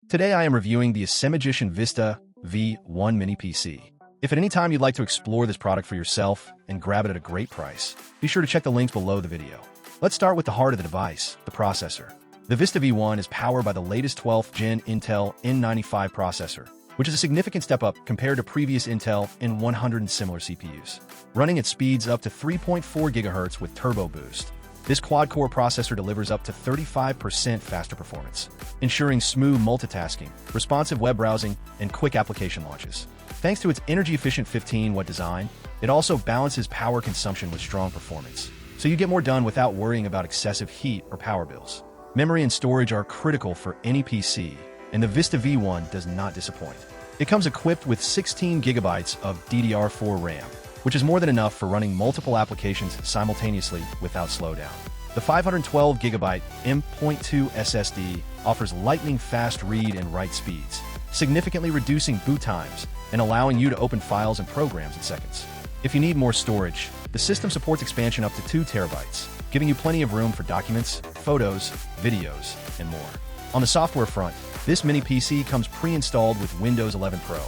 Today I am reviewing the ACEMAGICIAN Vista V1 Mini PC. If at any time you'd like to explore this product for yourself and grab it at a great price, be sure to check the links below the video. Let's start with the heart of the device, the processor. The Vista V1 is powered by the latest 12th Gen Intel N95 processor, which is a significant step up compared to previous Intel N100 and similar CPUs. Running at speeds up to 3.4 GHz with turbo boost, this quad-core processor delivers up to 35% faster performance, ensuring smooth multitasking, responsive web browsing, and quick application launches. Thanks to its energy-efficient 15-watt design, it also balances power consumption with strong performance, so you get more done without worrying about excessive heat or power bills. Memory and storage are critical for any PC, and the Vista V1 does not disappoint. It comes equipped with 16 GB of DDR4 RAM, which is more than enough for running multiple applications simultaneously without slowdown. The 512GB M.2 SSD offers lightning-fast read and write speeds, significantly reducing boot times and allowing you to open files and programs in seconds. If you need more storage, the system supports expansion up to 2 TB, giving you plenty of room for documents, photos, videos, and more. On the software front, this mini PC comes pre-installed with Windows 11 Pro,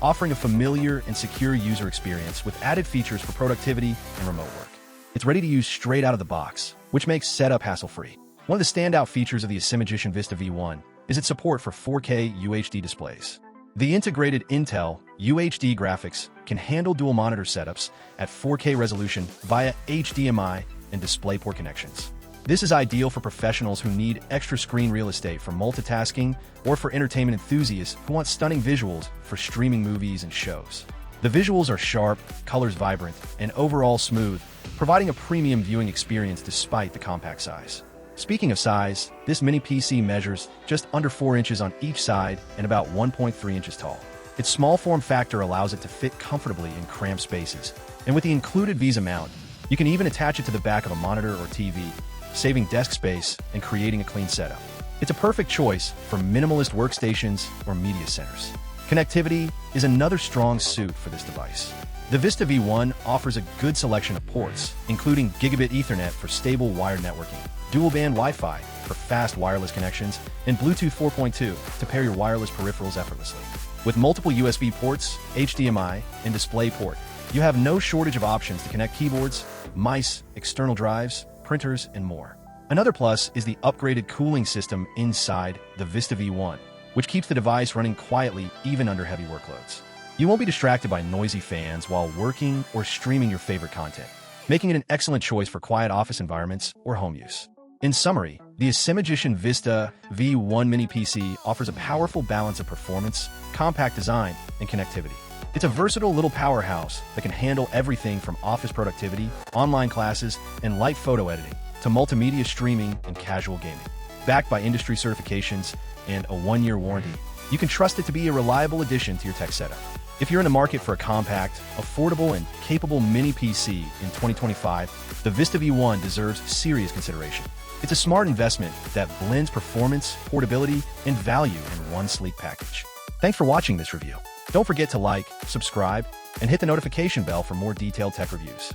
offering a familiar and secure user experience with added features for productivity and remote work. It's ready to use straight out of the box, which makes setup hassle-free. One of the standout features of the ACEMAGICIAN Vista V1 is its support for 4K UHD displays. The integrated Intel UHD graphics can handle dual monitor setups at 4K resolution via HDMI and DisplayPort connections. This is ideal for professionals who need extra screen real estate for multitasking or for entertainment enthusiasts who want stunning visuals for streaming movies and shows. The visuals are sharp, colors vibrant, and overall smooth, providing a premium viewing experience despite the compact size. Speaking of size, this mini PC measures just under 4 inches on each side and about 1.3 inches tall. Its small form factor allows it to fit comfortably in cramped spaces, and with the included VESA mount, you can even attach it to the back of a monitor or TV, saving desk space and creating a clean setup. It's a perfect choice for minimalist workstations or media centers. Connectivity is another strong suit for this device. The Vista V1 offers a good selection of ports, including Gigabit Ethernet for stable wired networking, dual-band Wi-Fi for fast wireless connections, and Bluetooth 4.2 to pair your wireless peripherals effortlessly. With multiple USB ports, HDMI, and DisplayPort, you have no shortage of options to connect keyboards, mice, external drives, printers, and more. Another plus is the upgraded cooling system inside the Vista V1, which keeps the device running quietly even under heavy workloads. You won't be distracted by noisy fans while working or streaming your favorite content, making it an excellent choice for quiet office environments or home use. In summary, the ACEMAGICIAN Vista V1 Mini PC offers a powerful balance of performance, compact design, and connectivity. It's a versatile little powerhouse that can handle everything from office productivity, online classes, and light photo editing to multimedia streaming and casual gaming. Backed by industry certifications and a 1-year warranty, you can trust it to be a reliable addition to your tech setup. If you're in the market for a compact, affordable, and capable mini PC in 2025, the Vista V1 deserves serious consideration. It's a smart investment that blends performance, portability, and value in one sleek package. Thanks for watching this review. Don't forget to like, subscribe, and hit the notification bell for more detailed tech reviews.